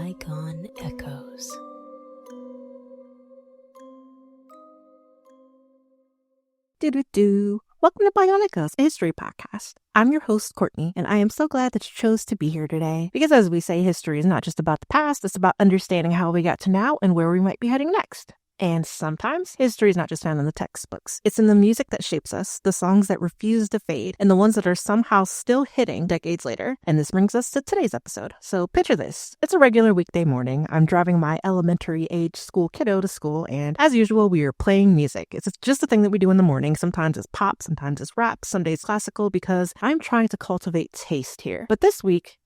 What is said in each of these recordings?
Bygone Echoes. Welcome to Bygone Echoes, a history podcast. I'm your host, Courtney, and I am so glad that you chose to be here today. Because as we say, history is not just about the past, it's about understanding how we got to now and where we might be heading next. And sometimes history is not just found in the textbooks. It's in the music that shapes us, the songs that refuse to fade, and the ones that are somehow still hitting decades later. And this brings us to today's episode. So picture this. It's a regular weekday morning. I'm driving my elementary age school kiddo to school, and as usual, we are playing music. It's just a thing that we do in the morning. Sometimes it's pop, sometimes it's rap, some days classical, because I'm trying to cultivate taste here. But this week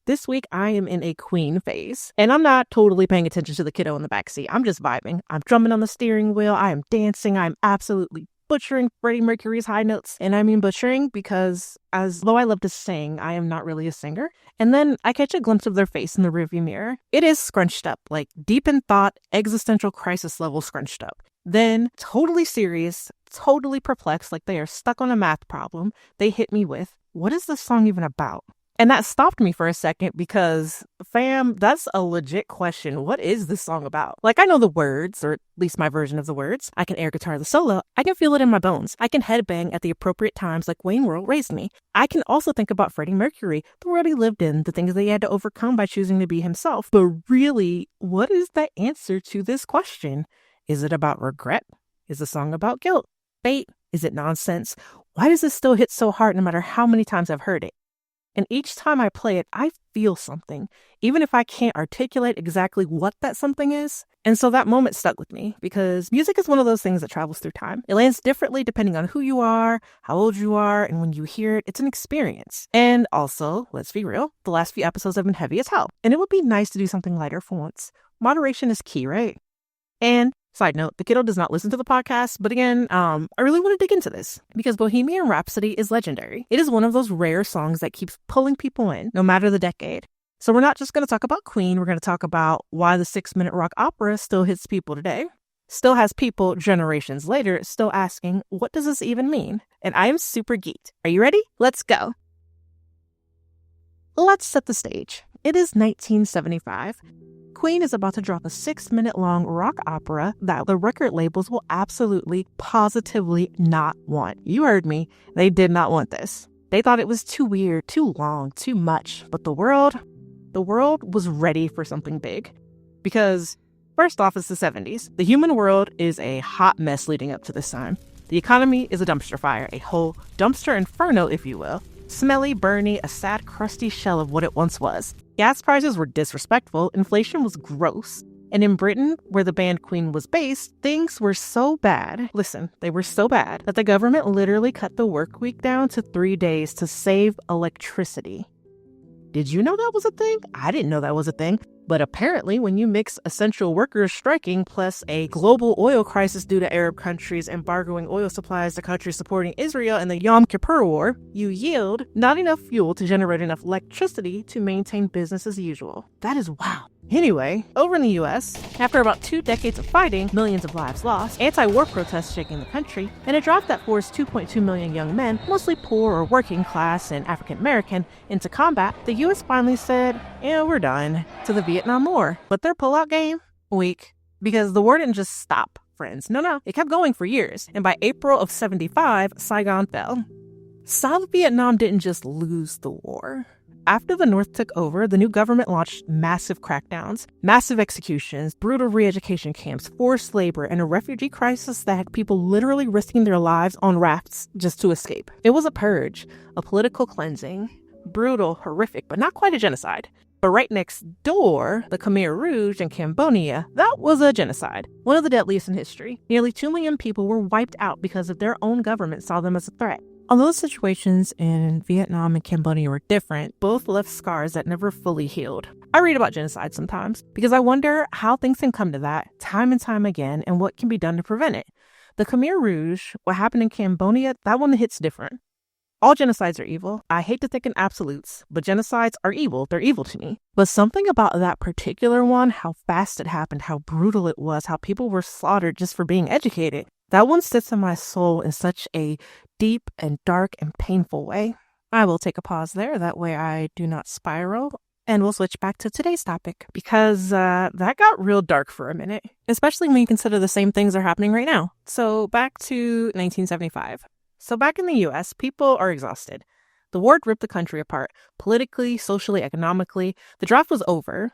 I am in a Queen phase, and I'm not totally paying attention to the kiddo in the backseat. I'm just vibing. I'm drumming on the steering wheel. I am dancing. I'm absolutely butchering Freddie Mercury's high notes. And I mean butchering because though I love to sing, I am not really a singer. And then I catch a glimpse of their face in the rearview mirror. It is scrunched up, like deep in thought, existential crisis level scrunched up. Then, totally serious, totally perplexed, like they are stuck on a math problem, they hit me with, what is this song even about? And that stopped me for a second because, fam, that's a legit question. What is this song about? Like, I know the words, or at least my version of the words. I can air guitar the solo. I can feel it in my bones. I can headbang at the appropriate times like Wayne World raised me. I can also think about Freddie Mercury, the world he lived in, the things that he had to overcome by choosing to be himself. But really, what is the answer to this question? Is it about regret? Is the song about guilt? Fate? Is it nonsense? Why does this still hit so hard no matter how many times I've heard it? And each time I play it, I feel something, even if I can't articulate exactly what that something is. And so that moment stuck with me because music is one of those things that travels through time. It lands differently depending on who you are, how old you are, and when you hear it, it's an experience. And also, let's be real, the last few episodes have been heavy as hell. And it would be nice to do something lighter for once. Moderation is key, right? And side note, the kiddo does not listen to the podcast, but again, I really want to dig into this because Bohemian Rhapsody is legendary. It is one of those rare songs that keeps pulling people in, no matter the decade. So we're not just going to talk about Queen, we're going to talk about why the 6-minute rock opera still hits people today, still has people generations later still asking, what does this even mean? And I am super geeked. Are you ready? Let's go. Let's set the stage. It is 1975. Queen is about to drop a 6-minute long rock opera that the record labels will absolutely, positively not want. You heard me. They did not want this. They thought it was too weird, too long, too much. But the world was ready for something big. Because first off, it's the 70s. The human world is a hot mess leading up to this time. The economy is a dumpster fire, a whole dumpster inferno, if you will. Smelly, burny, a sad, crusty shell of what it once was. Gas prices were disrespectful, inflation was gross. And in Britain, where the band Queen was based, things were so bad. Listen, they were so bad that the government literally cut the work week down to 3 days to save electricity. Did you know that was a thing? I didn't know that was a thing. But apparently, when you mix essential workers striking plus a global oil crisis due to Arab countries embargoing oil supplies to countries supporting Israel in the Yom Kippur War, you yield not enough fuel to generate enough electricity to maintain business as usual. That is wild. Anyway, over in the U.S., after about 2 decades of fighting, millions of lives lost, anti-war protests shaking the country, and a drive that forced 2.2 million young men, mostly poor or working class and African American, into combat, the U.S. finally said, yeah, we're done, to the Vietnam War. But their pullout game? Weak. Because the war didn't just stop, friends. No, it kept going for years. And by April of 75, Saigon fell. South Vietnam didn't just lose the war. After the North took over, the new government launched massive crackdowns, massive executions, brutal re-education camps, forced labor, and a refugee crisis that had people literally risking their lives on rafts just to escape. It was a purge, a political cleansing, brutal, horrific, but not quite a genocide. But right next door, the Khmer Rouge in Cambodia, that was a genocide, one of the deadliest in history. Nearly 2 million people were wiped out because of their own government saw them as a threat. Although the situations in Vietnam and Cambodia were different, both left scars that never fully healed. I read about genocide sometimes because I wonder how things can come to that time and time again and what can be done to prevent it. The Khmer Rouge, what happened in Cambodia, that one hits different. All genocides are evil. I hate to think in absolutes, but genocides are evil. They're evil to me. But something about that particular one, how fast it happened, how brutal it was, how people were slaughtered just for being educated, that one sits in my soul in such a deep and dark and painful way. I will take a pause there. That way I do not spiral. And we'll switch back to today's topic because that got real dark for a minute, especially when you consider the same things are happening right now. So back to 1975. So back in the U.S., people are exhausted. The war ripped the country apart, politically, socially, economically. The draft was over.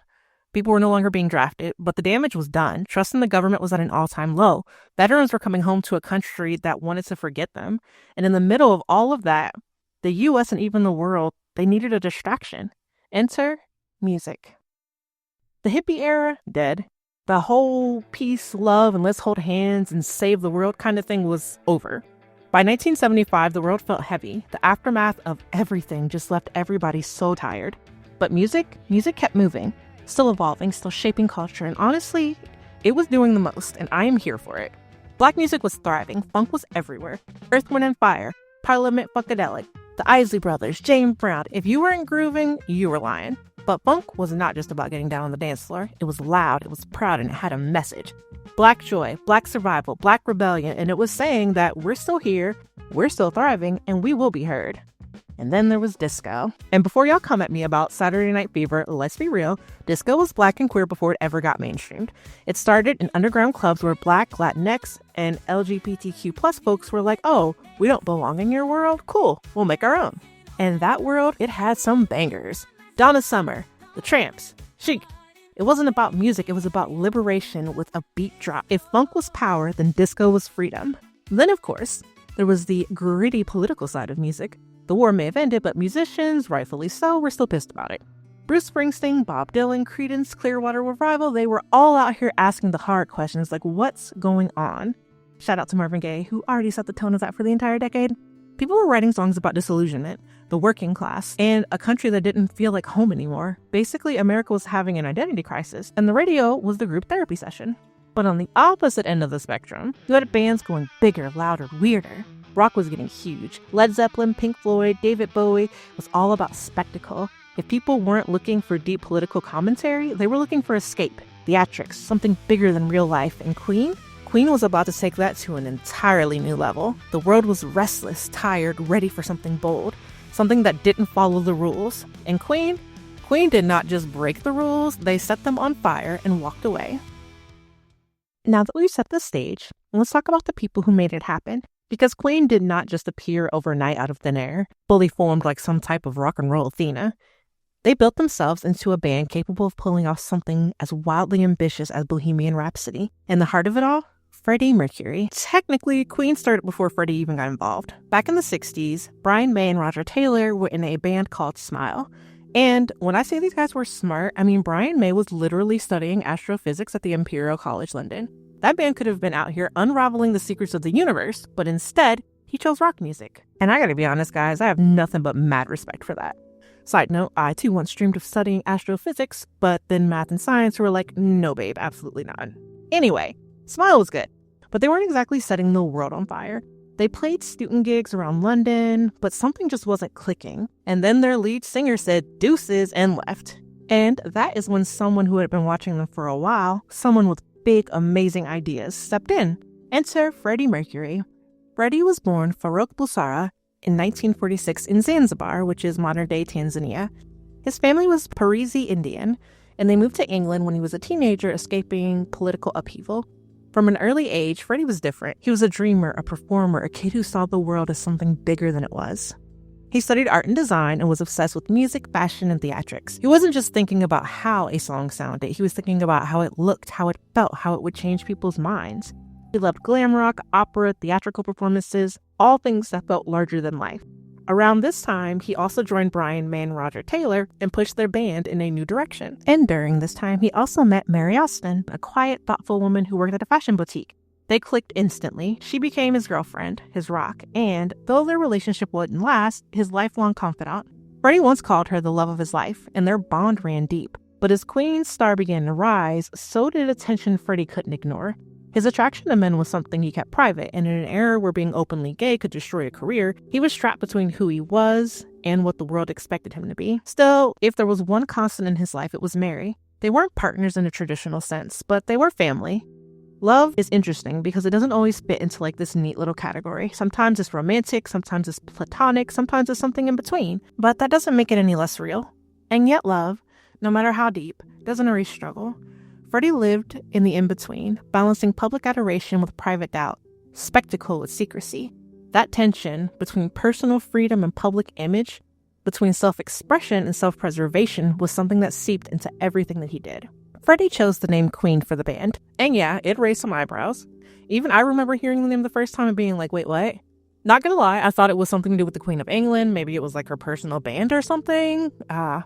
People were no longer being drafted, but the damage was done. Trust in the government was at an all-time low. Veterans were coming home to a country that wanted to forget them. And in the middle of all of that, the U.S. and even the world, they needed a distraction. Enter music. The hippie era, dead. The whole peace, love, and let's hold hands and save the world kind of thing was over. By 1975, the world felt heavy. The aftermath of everything just left everybody so tired. But music kept moving, still evolving, still shaping culture, and honestly, it was doing the most, and I am here for it. Black music was thriving, funk was everywhere. Earth, Wind & Fire, Parliament Funkadelic, the Isley Brothers, James Brown. If you weren't grooving, you were lying. But funk was not just about getting down on the dance floor. It was loud, it was proud, and it had a message. Black joy, black survival, black rebellion, and it was saying that we're still here, we're still thriving, and we will be heard. And then there was disco. And before y'all come at me about Saturday Night Fever, let's be real, disco was black and queer before it ever got mainstreamed. It started in underground clubs where Black, Latinx, and LGBTQ plus folks were like, oh, we don't belong in your world? Cool, we'll make our own. And that world, it had some bangers. Donna Summer, The Tramps, Chic. It wasn't about music, it was about liberation with a beat drop. If funk was power, then disco was freedom. Then, of course, there was the gritty political side of music. The war may have ended, but musicians, rightfully so, were still pissed about it. Bruce Springsteen, Bob Dylan, Creedence, Clearwater Revival, they were all out here asking the hard questions like, what's going on? Shout out to Marvin Gaye, who already set the tone of that for the entire decade. People were writing songs about disillusionment, the working class, and a country that didn't feel like home anymore. Basically, America was having an identity crisis, and the radio was the group therapy session. But on the opposite end of the spectrum, you had bands going bigger, louder, weirder. Rock was getting huge. Led Zeppelin, Pink Floyd, David Bowie was all about spectacle. If people weren't looking for deep political commentary, they were looking for escape, theatrics, something bigger than real life. And Queen was about to take that to an entirely new level. The world was restless, tired, ready for something bold, something that didn't follow the rules. And Queen did not just break the rules, they set them on fire and walked away. Now that we've set the stage, let's talk about the people who made it happen. Because Queen did not just appear overnight out of thin air, fully formed like some type of rock and roll Athena. They built themselves into a band capable of pulling off something as wildly ambitious as Bohemian Rhapsody. And the heart of it all? Freddie Mercury. Technically, Queen started before Freddie even got involved. Back in the 60s, Brian May and Roger Taylor were in a band called Smile. And when I say these guys were smart, I mean Brian May was literally studying astrophysics at the Imperial College London. That band could have been out here unraveling the secrets of the universe, but instead, he chose rock music. And I gotta be honest, guys, I have nothing but mad respect for that. Side note, I too once dreamed of studying astrophysics, but then math and science were like, no babe, absolutely not. Anyway, Smile was good, but they weren't exactly setting the world on fire. They played student gigs around London, but something just wasn't clicking. And then their lead singer said deuces and left. And that is when someone who had been watching them for a while, someone with big, amazing ideas, stepped in. Enter Freddie Mercury. Freddie was born Farrokh Bulsara in 1946 in Zanzibar, which is modern-day Tanzania. His family was Parisi Indian, and they moved to England when he was a teenager, escaping political upheaval. From an early age, Freddie was different. He was a dreamer, a performer, a kid who saw the world as something bigger than it was. He studied art and design and was obsessed with music, fashion, and theatrics. He wasn't just thinking about how a song sounded. He was thinking about how it looked, how it felt, how it would change people's minds. He loved glam rock, opera, theatrical performances, all things that felt larger than life. Around this time, he also joined Brian May and Roger Taylor and pushed their band in a new direction. And during this time, he also met Mary Austin, a quiet, thoughtful woman who worked at a fashion boutique. They clicked instantly. She became his girlfriend, his rock, and though their relationship wouldn't last, his lifelong confidant. Freddie once called her the love of his life, and their bond ran deep. But as Queen's star began to rise, so did a tension Freddie couldn't ignore. His attraction to men was something he kept private, and in an era where being openly gay could destroy a career, he was trapped between who he was and what the world expected him to be. Still, if there was one constant in his life, it was Mary. They weren't partners in a traditional sense, but they were family. Love is interesting because it doesn't always fit into like this neat little category. Sometimes it's romantic, sometimes it's platonic, sometimes it's something in between, but that doesn't make it any less real. And yet love, no matter how deep, doesn't erase struggle. Freddie lived in the in-between, balancing public adoration with private doubt, spectacle with secrecy. That tension between personal freedom and public image, between self-expression and self-preservation, was something that seeped into everything that he did. Freddie chose the name Queen for the band, and yeah, it raised some eyebrows. Even I remember hearing the name the first time and being like, wait, what? Not gonna lie, I thought it was something to do with the Queen of England. Maybe it was like her personal band or something. To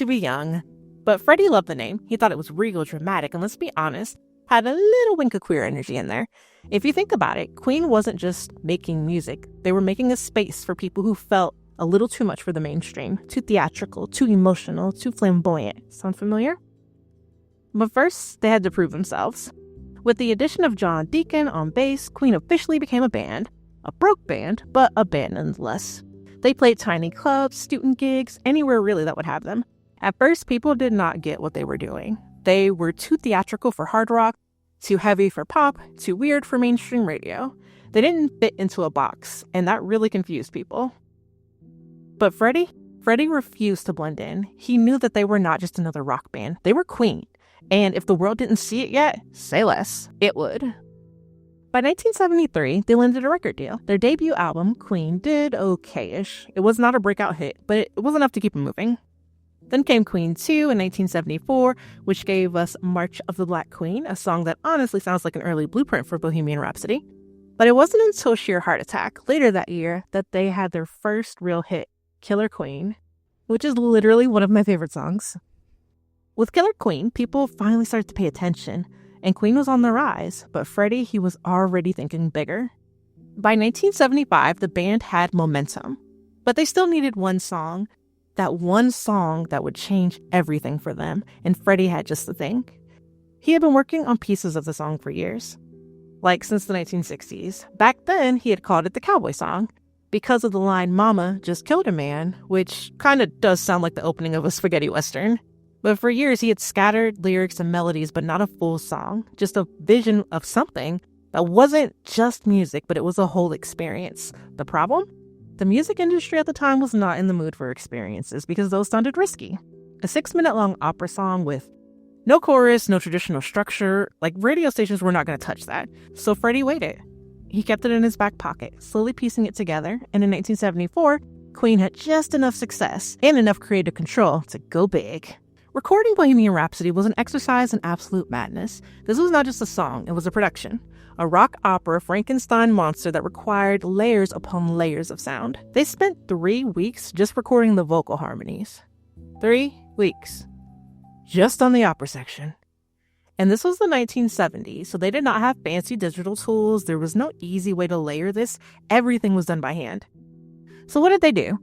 be young. But Freddie loved the name. He thought it was regal, dramatic, and let's be honest, had a little wink of queer energy in there. If you think about it, Queen wasn't just making music. They were making a space for people who felt a little too much for the mainstream, too theatrical, too emotional, too flamboyant. Sound familiar? But first, they had to prove themselves. With the addition of John Deacon on bass, Queen officially became a band. A broke band, but a band nonetheless. They played tiny clubs, student gigs, anywhere really that would have them. At first, people did not get what they were doing. They were too theatrical for hard rock, too heavy for pop, too weird for mainstream radio. They didn't fit into a box, and that really confused people. But Freddie refused to blend in. He knew that they were not just another rock band. They were Queen. And if the world didn't see it yet, say less. It would. By 1973, they landed a record deal. Their debut album, Queen, did okay-ish. It was not a breakout hit, but it was enough to keep them moving. Then came Queen 2 in 1974, which gave us March of the Black Queen, a song that honestly sounds like an early blueprint for Bohemian Rhapsody. But it wasn't until Sheer Heart Attack, later that year, that they had their first real hit, Killer Queen, which is literally one of my favorite songs. With Killer Queen, people finally started to pay attention, and Queen was on the rise, but Freddie, he was already thinking bigger. By 1975, the band had momentum, but they still needed one song that would change everything for them, and Freddie had just the thing. He had been working on pieces of the song for years, like since the 1960s. Back then, he had called it the cowboy song, because of the line, "Mama just killed a man," which kind of does sound like the opening of a spaghetti western. But for years, he had scattered lyrics and melodies, but not a full song, just a vision of something that wasn't just music, but it was a whole experience. The problem? The music industry at the time was not in the mood for experiences because those sounded risky. A 6-minute-long opera song with no chorus, no traditional structure, like radio stations were not going to touch that. So Freddie waited. He kept it in his back pocket, slowly piecing it together, and in 1974, Queen had just enough success and enough creative control to go big. Recording Bohemian Rhapsody was an exercise in absolute madness. This was not just a song, it was a production. A rock opera Frankenstein monster that required layers upon layers of sound. They spent 3 weeks just recording the vocal harmonies. 3 weeks. Just on the opera section. And this was the 1970s, so they did not have fancy digital tools. There was no easy way to layer this. Everything was done by hand. So what did they do?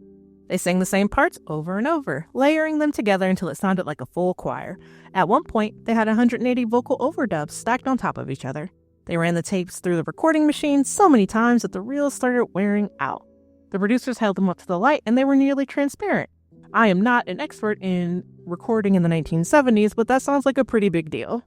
They sang the same parts over and over, layering them together until it sounded like a full choir. At one point, they had 180 vocal overdubs stacked on top of each other. They ran the tapes through the recording machine so many times that the reels started wearing out. The producers held them up to the light and they were nearly transparent. I am not an expert in recording in the 1970s, but that sounds like a pretty big deal.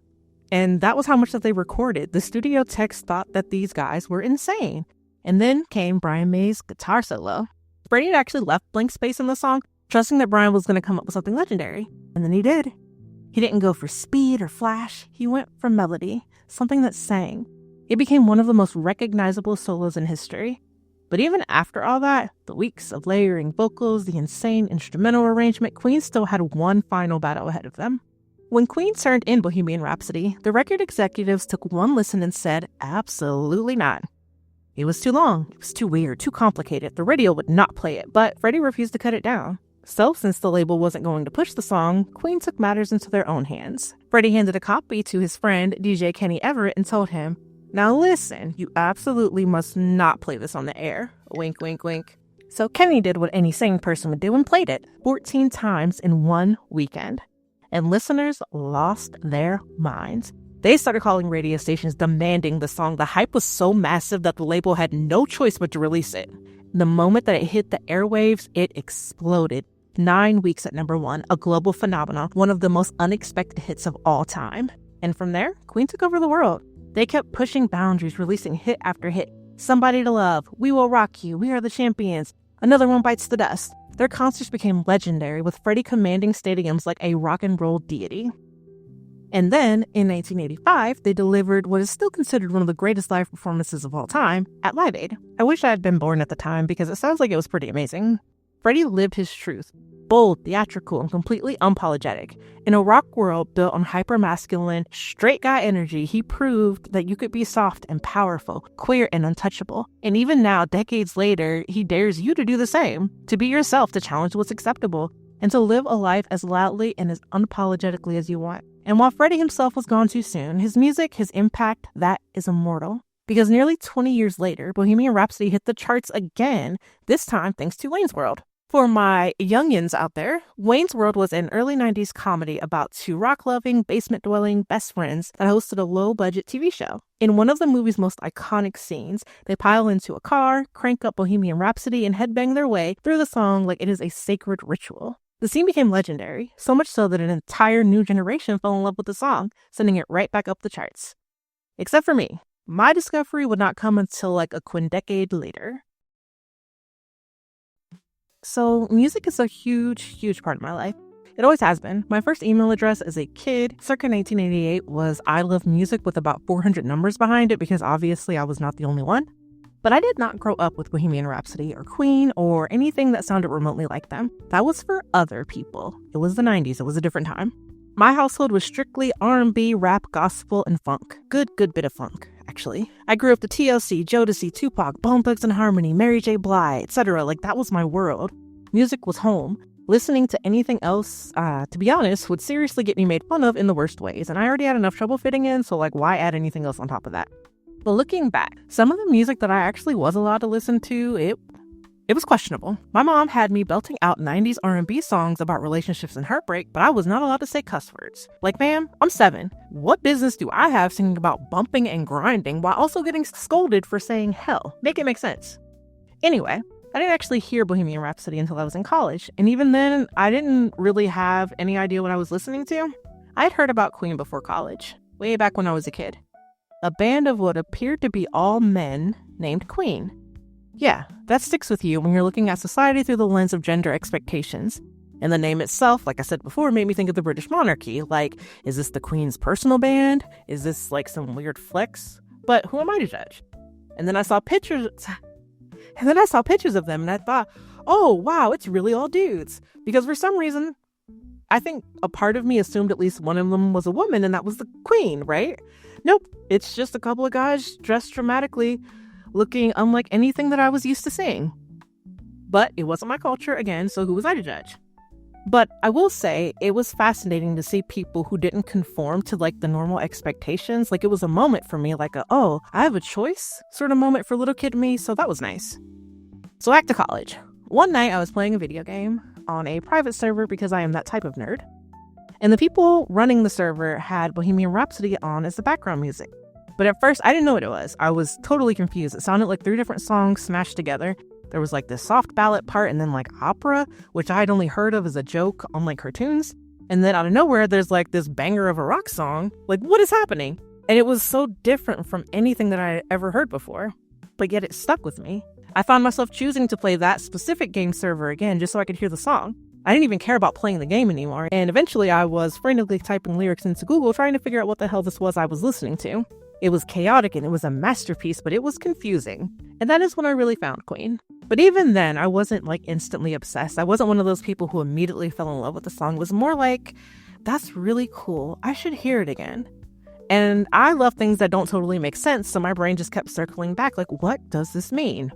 And that was how much that they recorded. The studio techs thought that these guys were insane. And then came Brian May's guitar solo. Freddie had actually left blank space in the song, trusting that Brian was going to come up with something legendary. And then he did. He didn't go for speed or flash. He went for melody, something that sang. It became one of the most recognizable solos in history. But even after all that, the weeks of layering vocals, the insane instrumental arrangement, Queen still had one final battle ahead of them. When Queen turned in Bohemian Rhapsody, the record executives took one listen and said, absolutely not. It was too long, it was too weird, too complicated. The radio would not play it, but Freddie refused to cut it down. So, since the label wasn't going to push the song, Queen took matters into their own hands. Freddie handed a copy to his friend, DJ Kenny Everett, and told him, "Now listen, you absolutely must not play this on the air." Wink, wink, wink. So Kenny did what any sane person would do and played it 14 times in one weekend. And listeners lost their minds. They started calling radio stations demanding the song. The hype was so massive that the label had no choice but to release it. The moment that it hit the airwaves, it exploded. 9 weeks at number 1, a global phenomenon, one of the most unexpected hits of all time. And from there, Queen took over the world. They kept pushing boundaries, releasing hit after hit. Somebody to Love, We Will Rock You, We Are the Champions, Another One Bites the Dust. Their concerts became legendary, with Freddie commanding stadiums like a rock and roll deity. And then, in 1985, they delivered what is still considered one of the greatest live performances of all time at Live Aid. I wish I had been born at the time because it sounds like it was pretty amazing. Freddie lived his truth, bold, theatrical, and completely unapologetic. In a rock world built on hyper-masculine, straight guy energy, he proved that you could be soft and powerful, queer and untouchable. And even now, decades later, he dares you to do the same, to be yourself, to challenge what's acceptable, and to live a life as loudly and as unapologetically as you want. And while Freddie himself was gone too soon, his music, his impact, that is immortal. Because nearly 20 years later, Bohemian Rhapsody hit the charts again, this time thanks to Wayne's World. For my youngins out there, Wayne's World was an early 90s comedy about two rock-loving, basement-dwelling best friends that hosted a low-budget TV show. In one of the movie's most iconic scenes, they pile into a car, crank up Bohemian Rhapsody, and headbang their way through the song like it is a sacred ritual. The scene became legendary, so much so that an entire new generation fell in love with the song, sending it right back up the charts. Except for me. My discovery would not come until like a quindecade later. So music is a huge part of my life. It always has been. My first email address as a kid, circa 1988, was I Love Music with about 400 numbers behind it because obviously I was not the only one. But I did not grow up with Bohemian Rhapsody or Queen or anything that sounded remotely like them. That was for other people. It was the 90s. It was a different time. My household was strictly R&B, rap, gospel, and funk. Good bit of funk, actually. I grew up to TLC, Jodeci, Tupac, Bone Thugs and Harmony, Mary J. Blige, etc. Like, that was my world. Music was home. Listening to anything else, to be honest, would seriously get me made fun of in the worst ways. And I already had enough trouble fitting in, so like, why add anything else on top of that? But looking back, some of the music that I actually was allowed to listen to, it was questionable. My mom had me belting out 90s R&B songs about relationships and heartbreak, but I was not allowed to say cuss words. Like, ma'am, I'm 7. What business do I have singing about bumping and grinding while also getting scolded for saying hell? Make it make sense. Anyway, I didn't actually hear Bohemian Rhapsody until I was in college, and even then, I didn't really have any idea what I was listening to. I had heard about Queen before college, way back when I was a kid. A band of what appeared to be all men named Queen. Yeah, that sticks with you when you're looking at society through the lens of gender expectations. And the name itself, like I said before, made me think of the British monarchy. Like, is this the Queen's personal band? Is this like some weird flex? But who am I to judge? And then I saw pictures of them and I thought, oh, wow, it's really all dudes. Because for some reason, I think a part of me assumed at least one of them was a woman and that was the Queen, right? Nope, it's just a couple of guys dressed dramatically, looking unlike anything that I was used to seeing. But it wasn't my culture again, so who was I to judge? But I will say it was fascinating to see people who didn't conform to like the normal expectations. Like, it was a moment for me, like oh, I have a choice sort of moment for little kid me, so that was nice. So back to college. One night I was playing a video game on a private server because I am that type of nerd. And the people running the server had Bohemian Rhapsody on as the background music. But at first, I didn't know what it was. I was totally confused. It sounded like 3 different songs smashed together. There was like this soft ballad part and then like opera, which I had only heard of as a joke on like cartoons. And then out of nowhere, there's like this banger of a rock song. Like, what is happening? And it was so different from anything that I had ever heard before. But yet it stuck with me. I found myself choosing to play that specific game server again just so I could hear the song. I didn't even care about playing the game anymore, and eventually I was frantically typing lyrics into Google trying to figure out what the hell this was I was listening to. It was chaotic and it was a masterpiece, but it was confusing. And that is when I really found Queen. But even then, I wasn't like instantly obsessed. I wasn't one of those people who immediately fell in love with the song. It was more like, that's really cool. I should hear it again. And I love things that don't totally make sense, so my brain just kept circling back like, what does this mean?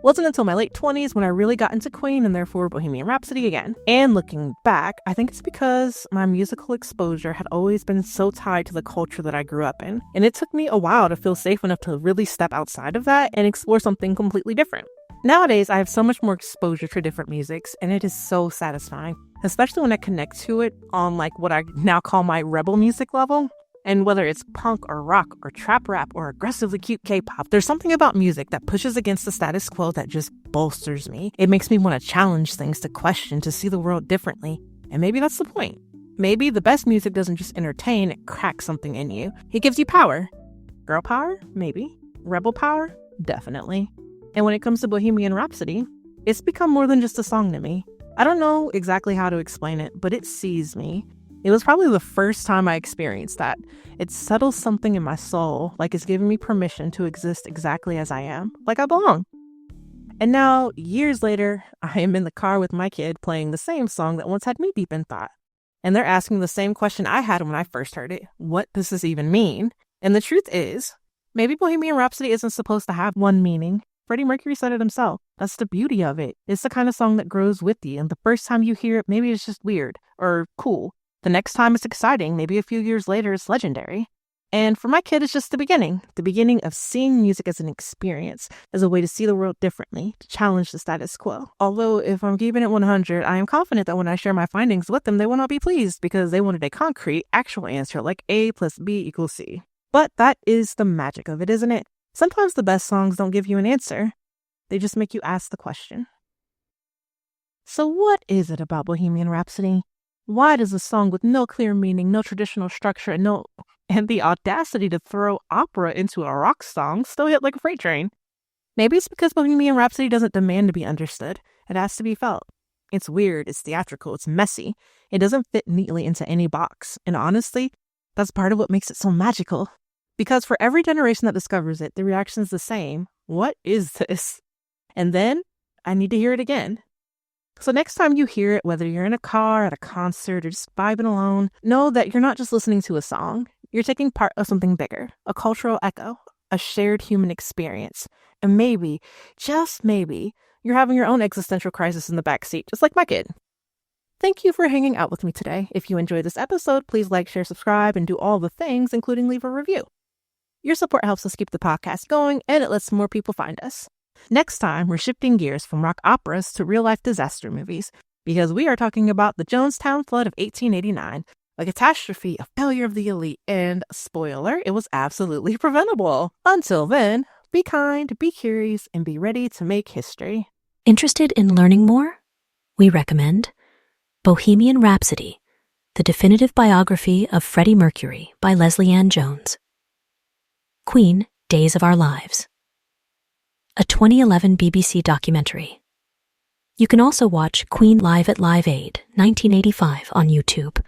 Wasn't until my late 20s when I really got into Queen and therefore Bohemian Rhapsody again. And looking back, I think it's because my musical exposure had always been so tied to the culture that I grew up in. And it took me a while to feel safe enough to really step outside of that and explore something completely different. Nowadays, I have so much more exposure to different musics, and it is so satisfying, especially when I connect to it on like what I now call my rebel music level. And whether it's punk or rock or trap rap or aggressively cute K-pop, there's something about music that pushes against the status quo that just bolsters me. It makes me want to challenge things, to question, to see the world differently. And maybe that's the point. Maybe the best music doesn't just entertain, it cracks something in you. It gives you power. Girl power? Maybe. Rebel power? Definitely. And when it comes to Bohemian Rhapsody, it's become more than just a song to me. I don't know exactly how to explain it, but it sees me. It was probably the first time I experienced that. It settles something in my soul, like it's giving me permission to exist exactly as I am, like I belong. And now, years later, I am in the car with my kid playing the same song that once had me deep in thought. And they're asking the same question I had when I first heard it. What does this even mean? And the truth is, maybe Bohemian Rhapsody isn't supposed to have one meaning. Freddie Mercury said it himself. That's the beauty of it. It's the kind of song that grows with you. And the first time you hear it, maybe it's just weird or cool. The next time it's exciting. Maybe a few years later, it's legendary. And for my kid, it's just the beginning of seeing music as an experience, as a way to see the world differently, to challenge the status quo. Although, if I'm keeping it 100, I am confident that when I share my findings with them, they will not be pleased because they wanted a concrete, actual answer like A plus B equals C. But that is the magic of it, isn't it? Sometimes the best songs don't give you an answer. They just make you ask the question. So what is it about Bohemian Rhapsody? Why does a song with no clear meaning, no traditional structure, and the audacity to throw opera into a rock song still hit like a freight train? Maybe it's because Bohemian Rhapsody doesn't demand to be understood. It has to be felt. It's weird, it's theatrical, it's messy. It doesn't fit neatly into any box. And honestly, that's part of what makes it so magical. Because for every generation that discovers it, the reaction is the same. What is this? And then, I need to hear it again. So next time you hear it, whether you're in a car, at a concert, or just vibing alone, know that you're not just listening to a song. You're taking part of something bigger, a cultural echo, a shared human experience. And maybe, just maybe, you're having your own existential crisis in the backseat, just like my kid. Thank you for hanging out with me today. If you enjoyed this episode, please like, share, subscribe, and do all the things, including leave a review. Your support helps us keep the podcast going, and it lets more people find us. Next time, we're shifting gears from rock operas to real-life disaster movies, because we are talking about the Jonestown flood of 1889, a catastrophe, a failure of the elite, and, spoiler, it was absolutely preventable. Until then, be kind, be curious, and be ready to make history. Interested in learning more? We recommend Bohemian Rhapsody, the definitive biography of Freddie Mercury by Leslie Ann Jones. Queen, Days of Our Lives, a 2011 BBC documentary. You can also watch Queen live at Live Aid 1985 on YouTube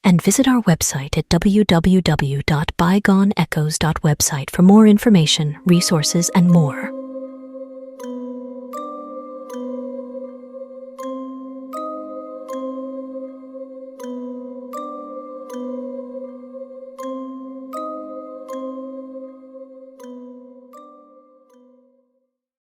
and visit our website at www.bygoneechoes.website for more information, resources, and more.